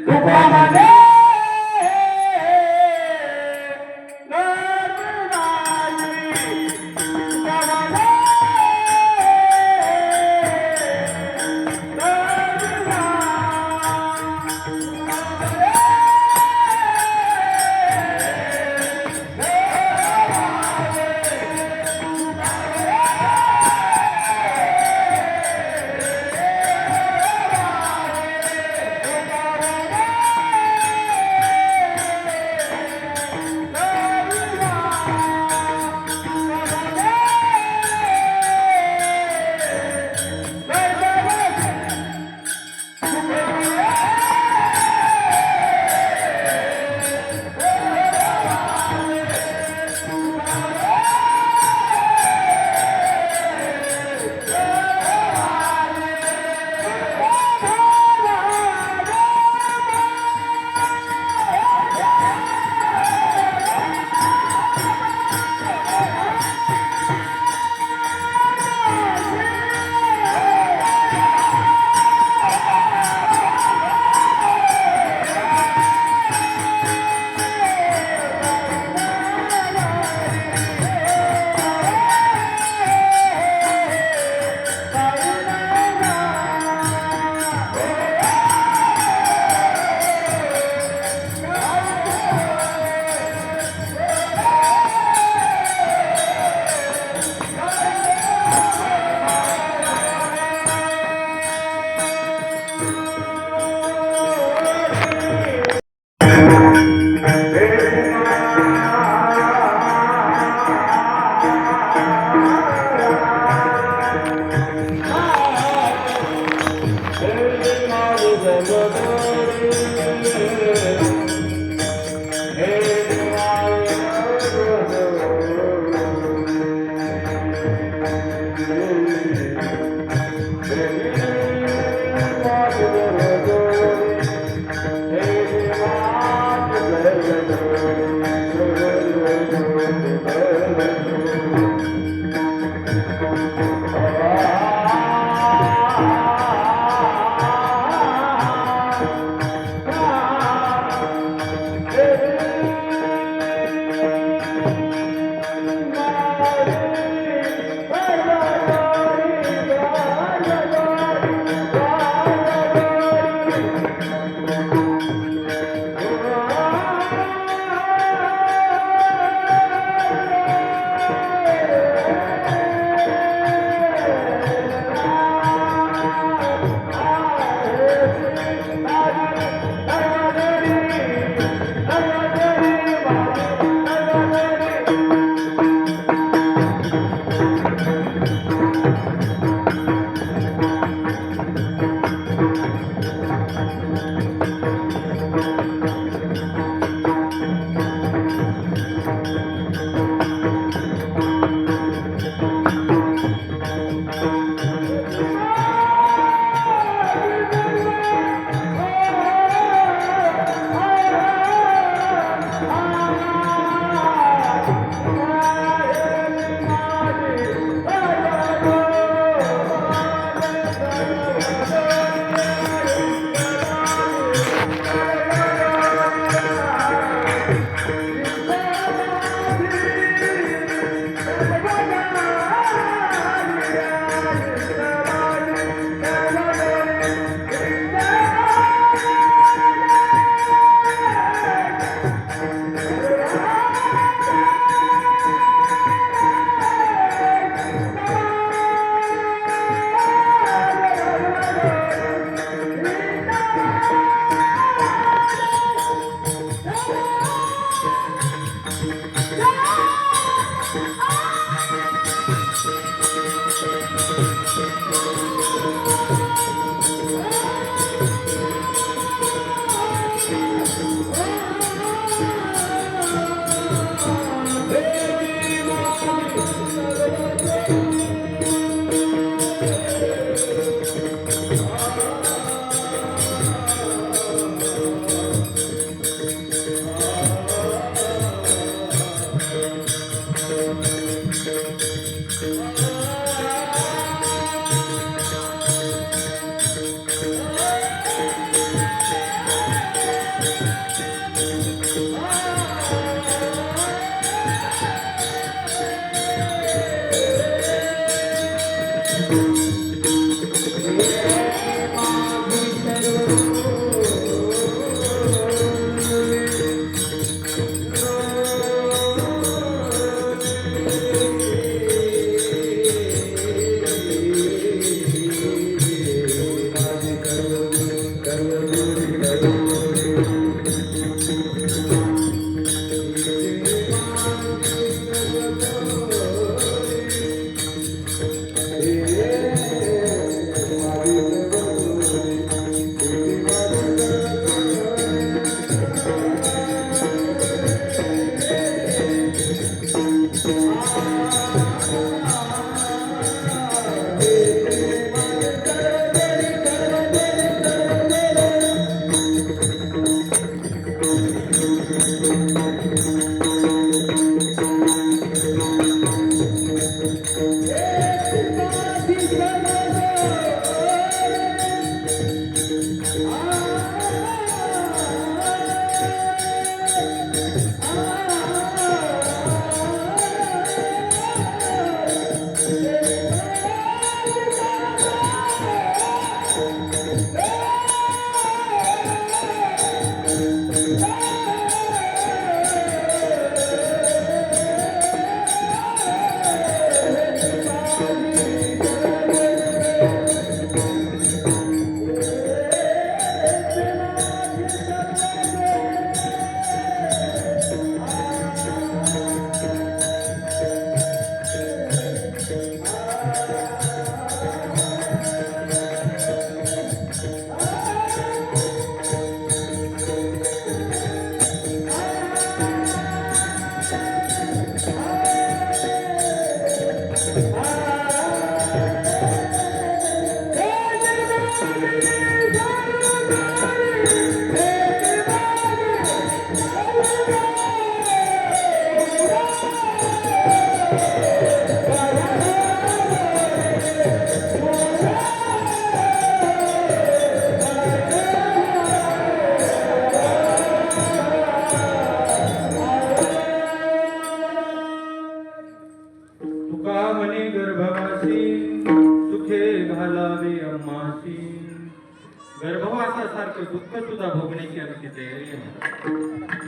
A: गर्भवासासारखं दुःख सुद्धा भोगण्याची आमची तयारी आहे.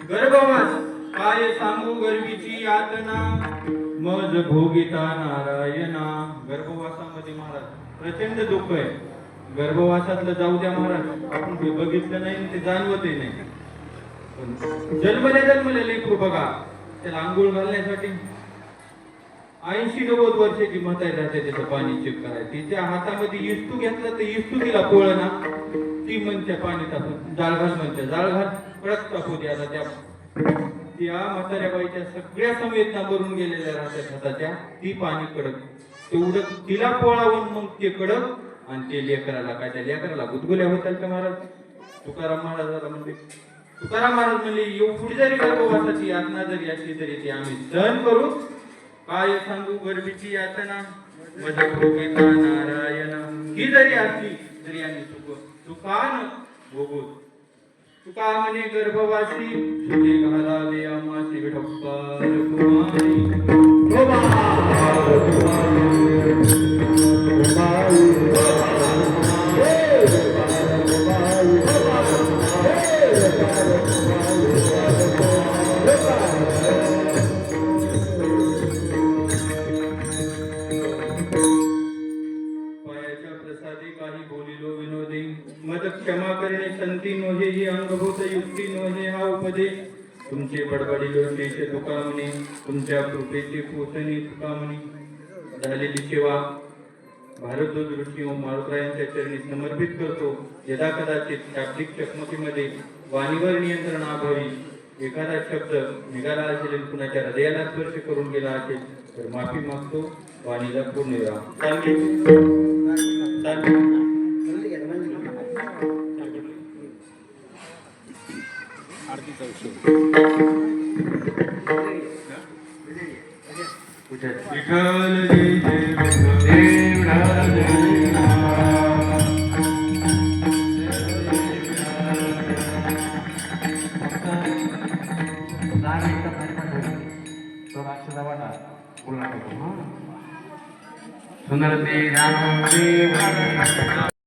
A: गर्भवास काय सांगू गर्वीची यातना मज भोगिता नारायणा. गर्भवासामध्ये महाराज प्रचंड दुःख आहे. गर्भवासातलं जाऊ द्या महाराज, आपण ते बघितलं नाही ते जाणवतही नाही. पण जन्मले लेकरू बघा, त्याला आंघोळ घालण्यासाठी 80-90 वर्षाची म्हातारी राहते त्याचं पाणी चेक करायचं. तिच्या हातामध्ये इस्तू घेतला तर इस्तू तिला पोळना, ती म्हणते पाणी टाकून जाळ घाल, म्हणते जाळ घाल, कडक टाकू द्या. त्या म्हाताऱ्या बाईच्या सगळ्या संवेदना भरून गेलेल्या राहत्या हाताच्या, ती पाणी कडक तेवढं तिला पोळावून मग ते कडक आणि ते लेकराला काय, त्या लेकराला गुदगुल्या होतात का महाराज. तुकाराम महाराजाला म्हणजे तुकाराम महाराज म्हणले एवढी जरी गर्भवासाची यातना जरी असली तरी ती आम्ही सहन करू. काय सांगू गर्भीची यातना मज भोगिता नारायण. ही जरी असली तरी आम्ही सुखान भोगू. तुका म्हणे गर्भवासी सुखे घालावे आम्हासी विठप्पार कुमारी. क्षमा करणे संती नोहे ही अंगभूत युक्ती नोहे हा उपदे. तुमचे बडबडिलो शेष तुका म्हणे तुमच्या कृपेची पोचणी तुका म्हणे. झालेली सेवा भारद्वाज ऋषी मारुतरायांच्या चरणी समर्पित करतो. यदा कदाचित शाब्दिक चकमकीमध्ये वाणीवर नियंत्रण अभावी एखादा शब्द निघाला असेल आणि कुणाच्या हृदयाला स्पर्श करून गेला असेल तर माफी मागतो. वाणीला पूर्ण विठ्ठल जय जय
D: सुंदर ते रामदेव